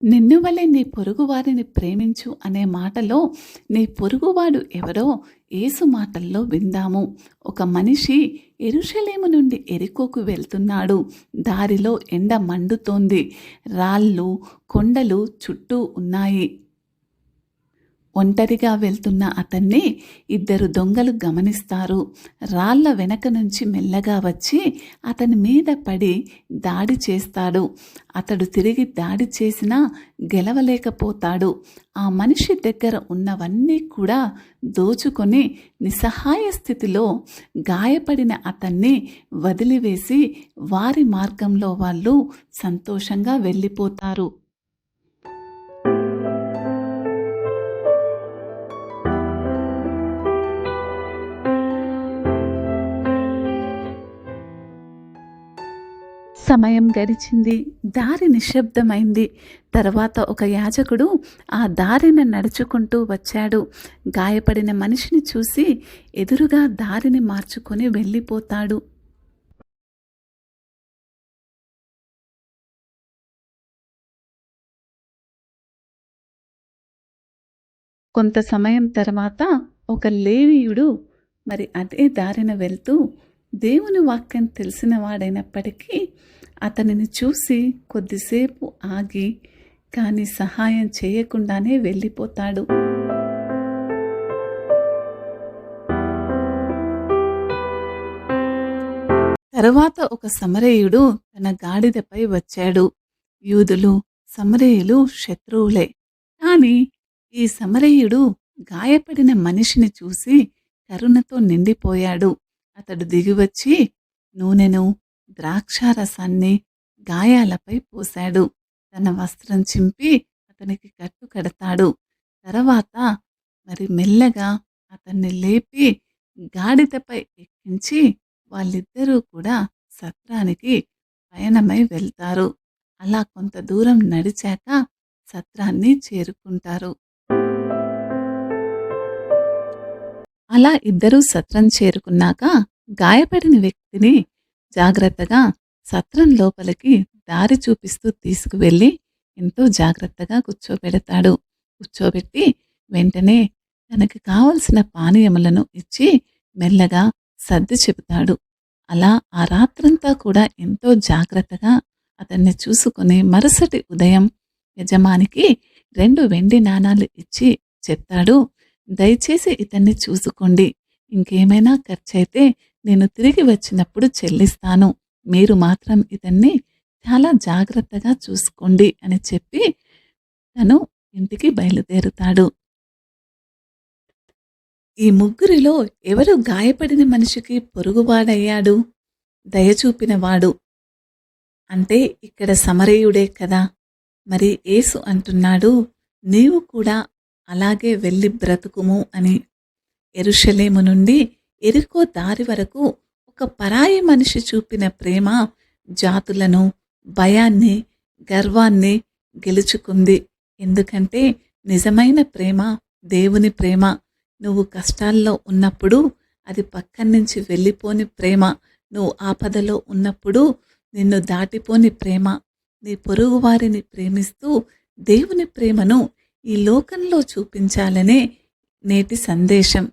నిన్ను వలె నీ పొరుగువారిని ప్రేమించు అనే మాటలో నీ పొరుగువాడు ఎవరో యేసు మాటల్లో విందాము. ఒక మనిషి యెరూషలేము నుండి యెరికోకు వెళ్తున్నాడు. దారిలో ఎండ మండుతోంది. రాళ్ళు, కొండలు చుట్టూ ఉన్నాయి. ఒంటరిగా వెళ్తున్న అతన్ని ఇద్దరు దొంగలు గమనిస్తారు. రాళ్ల వెనక నుంచి మెల్లగా వచ్చి అతని మీద పడి దాడి చేస్తాడు. అతడు తిరిగి దాడి చేసినా గెలవలేకపోతాడు. ఆ మనిషి దగ్గర ఉన్నవన్నీ కూడా దోచుకొని నిస్సహాయ స్థితిలో గాయపడిన అతన్ని వదిలివేసి వారి మార్గంలో వాళ్ళు సంతోషంగా వెళ్ళిపోతారు. సమయం గడిచింది. దారి నిశ్శబ్దమైంది. తర్వాత ఒక యాజకుడు ఆ దారిన నడుచుకుంటూ వచ్చాడు. గాయపడిన మనిషిని చూసి ఎదురుగా దారిని మార్చుకొని వెళ్ళిపోతాడు. కొంత సమయం తర్వాత ఒక లేవీయుడు మరి అదే దారిన వెళ్తూ దేవుని వాక్యం తెలిసిన వాడైనప్పటికీ అతనిని చూసి కొద్దిసేపు ఆగి కానీ సహాయం చేయకుండానే వెళ్ళిపోతాడు. తరువాత ఒక సమరయుడు తన గాడిదపై వచ్చాడు. యూదులు సమరయులు శత్రువులే. కానీ ఈ సమరయుడు గాయపడిన మనిషిని చూసి కరుణతో నిండిపోయాడు. అతడు దిగివచ్చి నూనెను, ద్రాక్షారసాన్ని గాయాలపై పోశాడు. తన వస్త్రం చింపి అతనికి కట్టు కడతాడు. తర్వాత మరి మెల్లగా అతన్ని లేపి గాడిదపై ఎక్కించి వాళ్ళిద్దరూ కూడా సత్రానికి పయనమై వెళ్తారు. అలా కొంత దూరం నడిచాక సత్రాన్ని చేరుకుంటారు. అలా ఇద్దరూ సత్రం చేరుకున్నాక గాయపడిన వ్యక్తిని జాగ్రత్తగా సత్రం లోపలికి దారి చూపిస్తూ తీసుకువెళ్ళి ఎంతో జాగ్రత్తగా కూర్చోబెడతాడు. కూర్చోబెట్టి వెంటనే తనకి కావలసిన పానీయములను ఇచ్చి మెల్లగా సర్ది చెబుతాడు. అలా ఆ రాత్రంతా కూడా ఎంతో జాగ్రత్తగా అతన్ని చూసుకుని మరుసటి ఉదయం యజమానికి 2 వెండి నాణాలు ఇచ్చి చెప్తాడు, దయచేసి ఇతన్ని చూసుకోండి. ఇంకేమైనా ఖర్చయితే నేను తిరిగి వచ్చినప్పుడు చెల్లిస్తాను. మీరు మాత్రం ఇతన్ని చాలా జాగ్రత్తగా చూసుకోండి అని చెప్పి తను ఇంటికి బయలుదేరుతాడు. ఈ ముగ్గురిలో ఎవరు గాయపడిన మనిషికి పొరుగువాడయ్యాడు? దయచూపినవాడు అంటే ఇక్కడ సమరయుడే కదా. మరి యేసు అంటున్నాడు, నీవు కూడా అలాగే వెళ్ళి బ్రతుకుము అని. యెరూషలేము నుండి యెరికో దారి వరకు ఒక పరాయి మనిషి చూపిన ప్రేమ జాతులను, భయాన్ని, గర్వాన్ని గెలుచుకుంది. ఎందుకంటే నిజమైన ప్రేమ దేవుని ప్రేమ. నువ్వు కష్టాల్లో ఉన్నప్పుడు అది పక్కన్నుంచి వెళ్ళిపోని ప్రేమ. నువ్వు ఆపదలో ఉన్నప్పుడు నిన్ను దాటిపోని ప్రేమ. నీ పొరుగు వారిని ప్రేమిస్తూ దేవుని ప్రేమను ఈ లోకంలో చూపించాలనే నేటి సందేశం.